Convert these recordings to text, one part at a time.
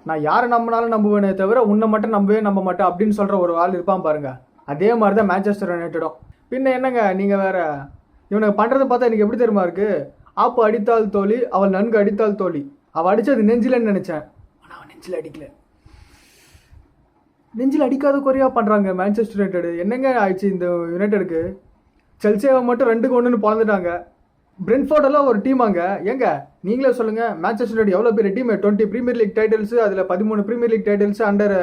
நான் யாரை நம்பினாலும் நம்புவேனே தவிர உன்னை மட்டும் நம்ப மாட்டேன் அப்படின்னு சொல்கிற ஒரு ஆள் இருப்பான் பாருங்க. அதே மாதிரி தான் மேன்செஸ்டர் யுனைட்டடும். பின்ன என்னங்க நீங்கள் வேற இவனுக்கு பண்ணுறதை பார்த்தா எனக்கு எப்படி தெரியுமா இருக்குது? ஆப்பு அடித்தால் தோழி, அவள் நன்கு அடித்தால் தோழி. அவள் அடித்தது நெஞ்சிலன்னு நினச்சேன், ஆனால் அவன் நெஞ்சில் அடிக்கல. நெஞ்சில் அடிக்காத குறையாக பண்ணுறாங்க மேன்செஸ்டர் யுனைட்டடு. என்னங்க ஆயிடுச்சு இந்த யுனைட்டடுக்கு? செல்சியாவை மட்டும் 2-1 பிறந்துட்டாங்க. பிரென்ஃபோர்டெல்லாம் ஒரு டீமாங்க. ஏங்க நீங்களே சொல்லுங்கள், மேன்செஸ்டர் யுனைட்டட் எவ்வளோ பெரிய டீம்? 20 ப்ரீமியர் லீக் டைட்டில்ஸு, அதில் 13 Premier League titles under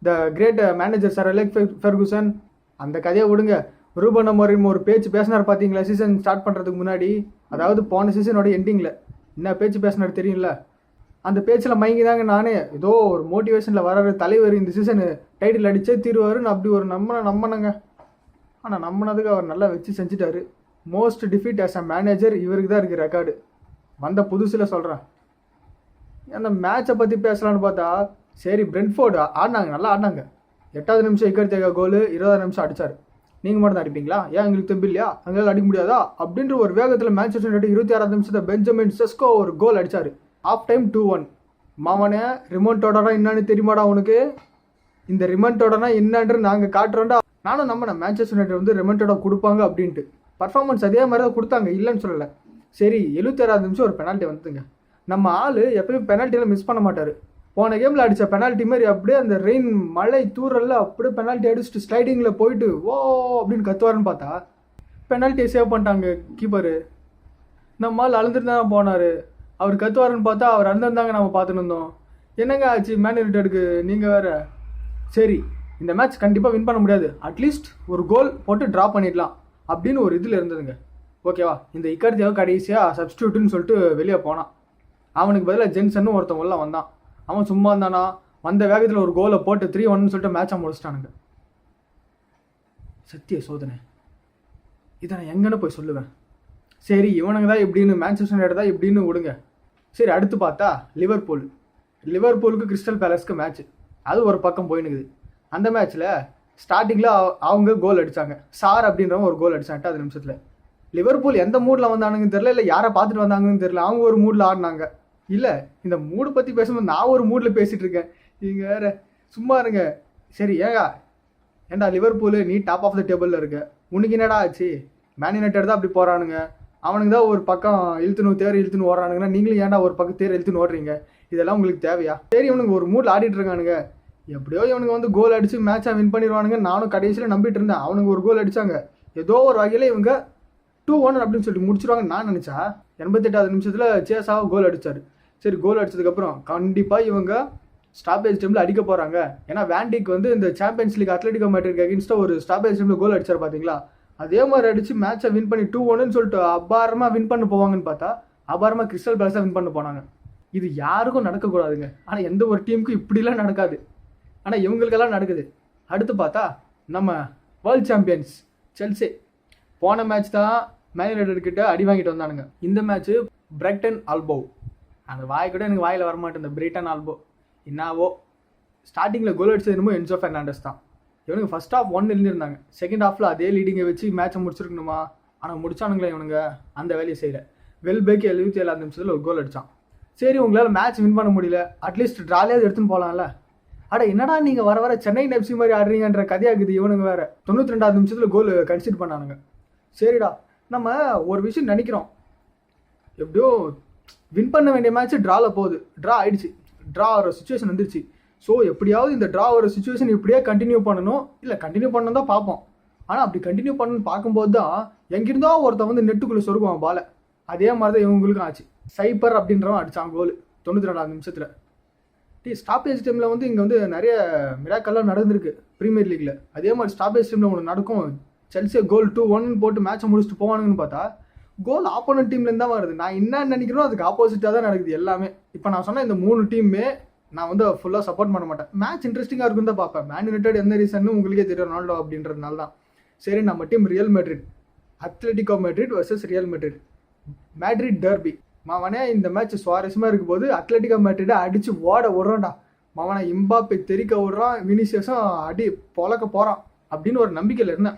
the great manager Sir Alex Ferguson. அந்த கதையை விடுங்க. ரூபன் அமோரிம் ஒரு பேச்சு பேசினார் பார்த்தீங்களா சீசன் ஸ்டார்ட் பண்ணுறதுக்கு முன்னாடி? அதாவது போன சீசனோட எண்டிங்கில் என்ன பேச்சு பேசினார் தெரியும்ல? அந்த பேச்சில் மயங்கி தாங்க நானே ஏதோ ஒரு மோட்டிவேஷனில் வர்ற தலைவர் இந்த சீசனு டைட்டில் அடித்தே தீருவாருன்னு அப்படி ஒரு நம்பினங்க. ஆனால் நம்பினதுக்கு அவர் நல்லா வச்சு செஞ்சுட்டாரு. Most defeat as a manager இவருக்கு தான் இருக்குது ரெக்கார்டு. வந்த புதுசில் சொல்கிறேன். அந்த மேட்சை பற்றி பேசலான்னு பார்த்தா, சரி பிரென்ஃபோர்டு ஆடினாங்க, நல்லா ஆடினாங்க. 8வது நிமிஷம் இக்கர் தேக கோல், 20வது நிமிஷம் அடித்தார். நீங்கள் மட்டும் தான் அடிப்பீங்களா? ஏன் எங்களுக்கு தெம்பு இல்லையா? அங்கெல்லாம் அடிக்க முடியாதா அப்படின்ற ஒரு வேகத்தில் மேன்செஸ்டர் யுனைட்டட் 26வது நிமிஷத்தை பெஞ்சமின் செஸ்கோ ஒரு கோல் அடித்தார். Of time 2-1. மாவனே ரிமோண்டோடனா என்னன்னு தெரியுமாடா உனக்கு? இந்த ரிமோண்டோடனா என்னன்று நாங்கள் காட்டுறோண்டா. நானும் நம்பினேன் மேன்செஸ்டர் யுனைட்டட் வந்து ரிமோண்டோட கொடுப்பாங்க அப்படின்ட்டு. பர்ஃபார்மன்ஸ் அதே மாதிரி தான் கொடுத்தாங்க, இல்லைன்னு சொல்லலை. சரி 76வது நிமிஷம் ஒரு பெனால்ட்டி வந்துதுங்க. நம்ம ஆள் எப்பயும் பெனால்ட்டியில் மிஸ் பண்ண மாட்டார். போன கேமில் அடித்த பெனால்ட்டி மாதிரி அப்படியே அந்த ரெயின் மழை தூரல்ல அப்படியே பெனால்ட்டி அடிச்சுட்டு ஸ்லைடிங்கில் போயிட்டு ஓ அப்படின்னு கத்துவாருன்னு பார்த்தா பெனால்ட்டியை சேவ் பண்ணிட்டாங்க கீப்பரு. நம்ம ஆள் அழுந்துட்டு தான் போனார். அவர் கத்துவாருன்னு பார்த்தா அவர் அழுந்திருந்தாங்க நம்ம பார்த்துன்னு இருந்தோம். என்னங்க ஆச்சு மேன் யுனைட்டடுக்கு? நீங்கள் வேறு. சரி இந்த மேட்ச் கண்டிப்பாக வின் பண்ண முடியாது, அட்லீஸ்ட் ஒரு கோல் போட்டு ட்ரா பண்ணிடலாம் அப்படின்னு ஒரு இதில் இருந்ததுங்க. ஓகேவா? இந்த இக்கர்த்தியாவை கடைசியாக சப்ஸ்டியூட்டுன்னு சொல்லிட்டு வெளியே போனான். அவனுக்கு பதிலாக ஜென்சன்னு ஒருத்தவங்களாம் வந்தான். அவன் சும்மா இருந்தானா? வந்த வேகத்தில் ஒரு கோலை போட்டு 3-1 சொல்லிட்டு மேட்சை முடிச்சிட்டானுங்க. சத்திய சோதனை. இதை நான் எங்கன்னு போய் சொல்லுவேன்? சரி இவனுங்க தான் இப்படின்னு, மேன்செஸ்டர் யுனைட்டட் தான் இப்படின்னு விடுங்க. சரி அடுத்து பார்த்தா லிவர்பூலுக்கு கிறிஸ்டல் பேலஸ்க்கு மேட்ச். அது ஒரு பக்கம் போயினுக்குது. அந்த மேட்ச்சில் ஸ்டார்டிங்கில் அவங்க கோல் அடித்தாங்க. சார் அப்படின்றவங்க ஒரு கோல் அடித்தாங்க 8வது நிமிஷத்தில். லிவர்பூல் எந்த மூடில் வந்தானுங்கன்னு தெரில, இல்லை யாரை பார்த்துட்டு வந்தாங்கன்னு தெரில. அவங்க ஒரு மூடில் ஆடினாங்க. இல்லை இந்த மூடு பற்றி பேசும்போது நான் ஒரு மூடில் பேசிகிட்டு இருக்கேன், நீங்கள் வேறு சும்மா இருங்க. சரி ஏண்டா லிவர்பூலு நீ டாப் ஆஃப் த டேபிளில் இருக்க, உனக்கு என்னடா ஆச்சு? மேன் யுனைட்டட் தான் அப்படி போகிறானுங்க, அவனுக்கு தான் ஒரு பக்கம் இழுத்துன்னு ஓடுறானுங்கன்னா நீங்களும் ஏன்டா ஒரு பக்கம் இழுத்துன்னு ஓடுறீங்க? இதெல்லாம் உங்களுக்கு தேவையா? சரி இவனுக்கு ஒரு மூடில் ஆடிட்டு இருக்கானுங்க, எப்படியோ இவனுக்கு வந்து கோல் அடித்து மேட்சை வின் பண்ணிடுவானுங்க. நானும் கடைசியில் நம்பிட்டு இருந்தேன். அவனுக்கு ஒரு கோல் அடித்தாங்க. ஏதோ ஒரு வகையில் இவங்க 2-1 அப்படின்னு சொல்லி முடிச்சிருவாங்கன்னு நான் நினச்சா 88வது நிமிஷத்தில் சேஸாக கோல் அடித்தார். சரி கோல் அடித்ததுக்கப்புறம் கண்டிப்பாக இவங்க ஸ்டாப்பேஜ் டைமில் அடிக்க போகிறாங்க. ஏன்னா வேண்டிக் வந்து இந்த சாம்பியன்ஸ் லீக் அத்லெட்டிகோ மேட்ரிக் அகேன்ஸ்டாக ஒரு ஸ்டாப்பேஜ் டைமில் கோல் அடித்தார் பார்த்தீங்களா? அதே மாதிரி அடித்து மேட்சை வின் பண்ணி 2-1 சொல்லிட்டு அபாரமாக வின் பண்ண போவாங்கன்னு பார்த்தா அபாரமாக கிறிஸ்டல் பேலஸாக வின் பண்ண போனாங்க. இது யாருக்கும் நடக்கக்கூடாதுங்க. ஆனால் எந்த ஒரு டீமுக்கும் இப்படிலாம் நடக்காது. ஆனால் இவங்களுக்கெல்லாம் நடக்குது. அடுத்து பார்த்தா நம்ம வேர்ல்ட் சாம்பியன்ஸ் செல்சி போன மேட்ச் தான் மேன் யுனைட்டட் கிட்ட அடி வாங்கிட்டு வந்தானுங்க. இந்த மேட்ச்சு பிரைட்டன் ஆல்போ, அந்த வாய் கூட எனக்கு வாயில் வரமாட்டேன். இந்த பிரைட்டன் ஆல்போ என்னாவோ ஸ்டார்டிங்கில் கோல் அடிச்சது என்னமோ என்சோ ஃபெர்னாண்டஸ் தான். இவனுக்கு ஃபர்ஸ்ட் ஹாஃப் 1 எழுந்திருந்தாங்க. செகண்ட் ஹாஃபில் அதே லீடிங்கை வச்சு மேட்சை முடிச்சிருக்கணுமா? ஆனால் முடிச்சானுங்களே இவனுங்க அந்த வேலையை செய்யலை. வெல்பேக்கு 77வது நிமிஷத்தில் ஒரு கோல் அடித்தான். சரி உங்களால் மேட்ச் வின் பண்ண முடியல, அட்லீஸ்ட் ட்ராலியாவது எடுத்துன்னு போகலாம்ல. அட என்னடா நீங்கள் வர சென்னை எஃப்சி மாதிரி ஆடுறீங்கன்ற கதையாகுது. இவனுங்க வேறு 92வது நிமிஷத்தில் கோல் கன்சிடர் பண்ணானுங்க. சரிடா நம்ம ஒரு விஷயம் நினைக்கிறோம், எப்படியோ வின் பண்ண வேண்டிய மேட்ச்சு ட்ராவில் போகுது, ட்ரா ஆகிடுச்சு, ட்ரா ஆகிற சுச்சுவேஷன் வந்துருச்சு. ஸோ எப்படியாவது இந்த ட்ரா ஆகிற சுச்சுவேஷன் இப்படியே கண்டினியூ பண்ணணும், இல்லை கண்டினியூ பண்ணணும் தான் பார்ப்போம். ஆனால் அப்படி கண்டினியூ பண்ணணும்னு பார்க்கும்போது தான் எங்கிருந்தோ ஒருத்தன் வந்து நெட்டுக்குள்ளே சொருக்குவான் பாலை. அதே மாதிரி தான் இவங்களுக்கும் ஆச்சு. சைப்பர் அப்படின்றவன் அடித்தான் கோல் 92வது நிமிஷத்தில். ஸ்டாப்பேஜ் டைமில் வந்து இங்கே வந்து நிறைய மிராக்கெல்லாம் நடந்திருக்கு ப்ரீமியர் லீக்கில். அதே மாதிரி ஸ்டாப்பேஜ் டைமில் ஒன்று நடக்கும். செல்சியை கோல் 2-1 போட்டு மேட்சை முடிச்சுட்டு போவானுங்கன்னு பார்த்தா கோல் ஆப்போனன்ட் டீம்லேருந்து தான் வருது. நான் என்ன நினைக்கிறோம் அதுக்கு ஆப்போசிட்டாக தான் நடக்குது எல்லாமே. இப்போ நான் சொன்ன இந்த 3 டீமுமே நான் வந்து ஃபுல்லாக சப்போர்ட் பண்ண மாட்டேன். மேட்ச் இன்ட்ரெஸ்டிங்காக இருக்குன்னு தான் பார்ப்பேன். மேன் யுனைட்டட் எந்த ரீசன்னு உங்களுக்கே தெரியும், ரொனால்டோ அப்படின்றதுனால தான். சரி நம்ம team Real Madrid, Atletico Madrid versus Real Madrid, Madrid derby. மாவனே இந்த மேட்ச் சுவாரஸ்யமாக இருக்கும் போது அத்லெட்டிகோ மேட்ரிட்டை அடித்து ஓட விட்றான்டா. மாவனை இம்பாப்பே தெறிக்க விட்றான், வினிசியஸும் அடி பொழக்க போகிறான் அப்படின்னு ஒரு நம்பிக்கையில் இருந்தேன்.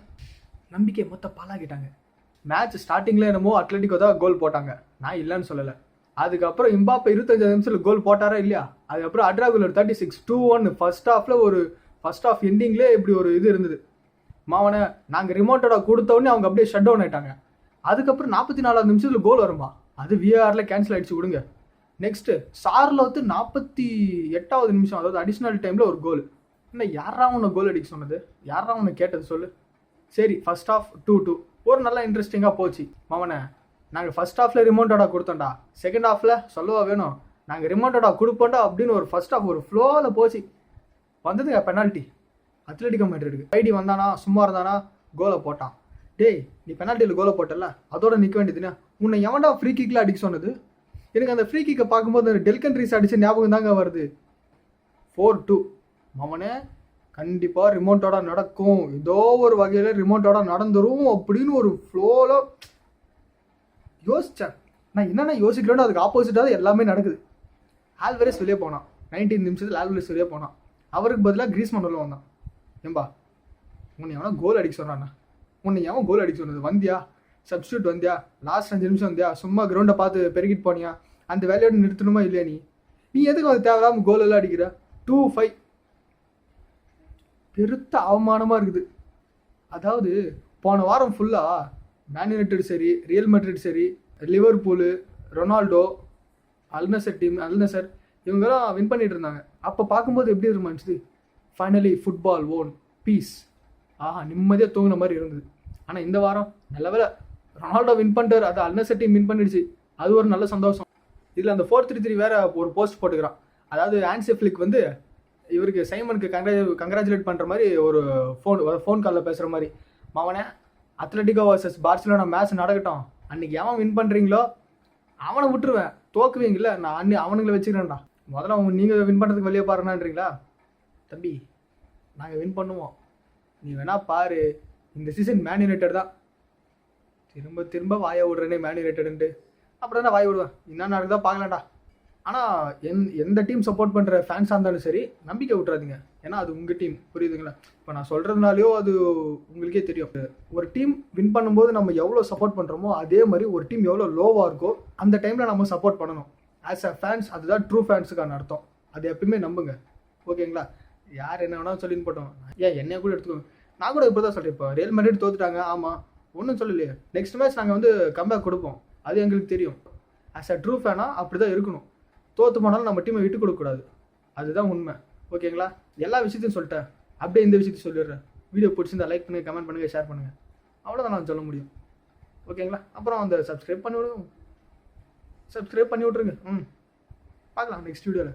நம்பிக்கை மொத்த பாலாகிட்டாங்க. மேட்ச் ஸ்டார்டிங்கில் என்னமோ அத்லெட்டிகோ தான் கோல் போட்டாங்க, நான் இல்லைன்னு சொல்லலை. அதுக்கப்புறம் இம்பாப்பே 25 நிமிஷத்தில் கோல் போட்டாரா இல்லையா? அதுக்கப்புறம் அட்ராகுலர் 36 2-1 ஃபர்ஸ்ட் ஹாஃப் எண்டிங்லேயே இப்படி ஒரு இது இருந்தது. மாவனை நாங்கள் ரிமோட்டோட கொடுத்தோடனே அவங்க அப்படியே ஷட் டவுன் ஆயிட்டாங்க. அதுக்கப்புறம் 44 நிமிஷத்தில் கோல் வருமா, அது விஆரில் கேன்சல் ஆயிடுச்சு விடுங்க. நெக்ஸ்ட்டு சார்லோத்து 48வது நிமிஷம், அதாவது அடிஷ்னல் டைமில் ஒரு கோல். என்ன யாரா உன்னை கோல் அடிக்க சொன்னது, யாரா உன்னை கேட்டது சொல்லு. சரி, ஃபர்ஸ்ட் ஹாஃப் 2-2 ஒரு நல்லா இன்ட்ரெஸ்டிங்காக போச்சு. மாவனை நாங்கள் ஃபர்ஸ்ட் ஹாஃபில் ரிமோட்டோட கொடுத்தோம்டா, செகண்ட் ஹாஃபில் சொல்லவா வேணும், நாங்கள் ரிமோட்டோட கொடுப்போம்டா அப்படின்னு ஒரு ஃபர்ஸ்ட் ஹாஃப் ஒரு ஃப்ளோவில் போச்சு. வந்ததுங்க பெனால்ட்டி அத்லெட்டிகோ மேட்ரிடுக்கு. ஐடி வந்தானா சும்மா இருந்தானா கோலை போட்டான். டேய் நீ பெனால்ட்டியில் கோலை போட்டல, அதோட நிற்க வேண்டியதுன்னா உன்னை எவன்டா ஃப்ரீ கிக்கில் அடிக்க சொன்னது? எனக்கு அந்த ஃப்ரீ கிக்கை பார்க்கும்போது டெல்கன் ரீஸ் அடிச்ச ஞாபகம் தாங்க வருது. 4-2 மவனே கண்டிப்பாக ரிமோட்டோட நடக்கும், ஏதோ ஒரு வகையில் ரிமோட்டோட நடந்துரும் அப்படின்னு ஒரு ஃப்ளோவில் யோசித்தேன். நான் என்னென்ன யோசிக்கிறேன்னு அதுக்கு ஆப்போசிட்டாக எல்லாமே நடக்குது. ஆல்வரேஸ் வெளியே போனான், 19 நிமிஷத்தில் ஆல்வரேஸ் வெளியே போனான். அவருக்கு பதிலாக கிரீஸ்மேன் உள்ள வந்தான். ஏம்பா உன்னை எவனா கோல் அடிக்க சொன்னாண்ணா, உன்னை எவன் கோல் அடிக்க சொன்னது? வந்தியா சப்ஸ்டியூட், வந்தியா லாஸ்ட் 5 நிமிஷம் வந்தியா, சும்மா கிரவுண்டை பார்த்து பெருகிட்டு போனியா, அந்த வேலையோடு நிறுத்தணுமா இல்லையா? நீ எதுக்கு வந்து தேவையில்லாமல் கோல் எல்லாம் அடிக்கிற? 2-5 பெருத்த அவமானமாக இருக்குது. அதாவது போன வாரம் ஃபுல்லாக மேன் யுனைடெட் சரி, ரியல் மேட்ரிட் சரி, லிவர்பூலு, ரொனால்டோ, அல்நசர் இவங்கெல்லாம் வின் பண்ணிட்டு இருந்தாங்க. அப்போ பார்க்கும்போது எப்படி இருந்துச்சு? ஃபைனலி ஃபுட்பால் ஓன் பீஸ், ஆஹா நிம்மதியாக தூங்கின மாதிரி இருந்தது. ஆனால் இந்த வாரம் நல்ல வேலை ரொனால்டோ வின் பண்ணிட்டார், அது அல்நசர் டீம் வின் பண்ணிடுச்சு, அது ஒரு நல்ல சந்தோஷம். இதில் அந்த 4-3-3 வேற ஒரு போஸ்ட் போட்டுக்கிறான். அதாவது ஹான்சி ஃபிளிக் வந்து இவருக்கு சைமனுக்கு கங்க்ராச்சுலேட் பண்ணுற மாதிரி ஒரு ஃபோன் காலில் பேசுகிற மாதிரி. அவனை அத்லெட்டிகோ வர்சஸ் பார்சிலோனா மேட்ச் நடக்கட்டும், அன்றைக்கி எவன் வின் பண்ணுறீங்களோ அவனை விட்டுருவேன், தோக்குவீங்கள நான் அவனுங்களை வச்சுக்கிறேன்டா. முதல்ல அவங்க நீங்கள் வின் பண்ணுறதுக்கு வெளியே பாருங்கன்றீங்களா? தம்பி நாங்கள் வின் பண்ணுவோம், நீ வேணா பாரு. இந்த சீசன் மேன் யுனைடெட் தான். திரும்ப வாயை விடுறேனே மேன் யுனைடெடுன்ட்டு, அப்படின்னா வாய் விடுவேன். என்ன நடக்குதா பார்க்கலாம்டா. ஆனால் எந்த டீம் சப்போர்ட் பண்ணுற ஃபேன்ஸாக இருந்தாலும் சரி நம்பிக்கை விட்றாதீங்க. ஏன்னா அது உங்கள் டீம், புரியுதுங்களா? இப்போ நான் சொல்கிறதுனாலையோ அது உங்களுக்கே தெரியும். ஒரு டீம் வின் பண்ணும்போது நம்ம எவ்வளோ சப்போர்ட் பண்ணுறோமோ அதே மாதிரி ஒரு டீம் எவ்வளோ லோவாக இருக்கோ அந்த டைமில் நம்ம சப்போர்ட் பண்ணணும். ஆஸ் அ ஃபேன்ஸ் அதுதான் ட்ரூ ஃபேன்ஸுக்கான அர்த்தம். அது எப்பயுமே நம்புங்க, ஓகேங்களா? யார் என்ன வேணாலும் சொல்லின்னு போட்டோம். ஏன் என்னைய கூட எடுத்துக்கோங்க, நான் கூட இப்போ தான் சொல்கிறேன். இப்போ ரியல் மேட்ரிட் தோத்துட்டாங்க, ஆமாம் ஒன்றும் சொல்லலையே. நெக்ஸ்ட் மேட்ச் நாங்கள் வந்து கம்பேக் கொடுப்போம், அது எங்களுக்கு தெரியும். ஆஸ் அ ட்ரூ ஃபேனாக அப்படி தான் இருக்கணும். தோற்று போனாலும் நம்ம டீமை விட்டு கொடுக்கக்கூடாது, அதுதான் உண்மை, ஓகேங்களா? எல்லா விஷயத்தையும் சொல்லிட்டேன், அப்படியே இந்த விஷயத்தையும் சொல்லிடுறேன். வீடியோ பிடிச்சிருந்தா லைக் பண்ணுங்கள், கமெண்ட் பண்ணுங்கள், ஷேர் பண்ணுங்கள், அவ்வளோதான் நான் சொல்ல முடியும், ஓகேங்களா? அப்புறம் அந்த சப்ஸ்கிரைப் பண்ணி விட்ருங்க. பார்க்கலாம் நெக்ஸ்ட் வீடியோவில்.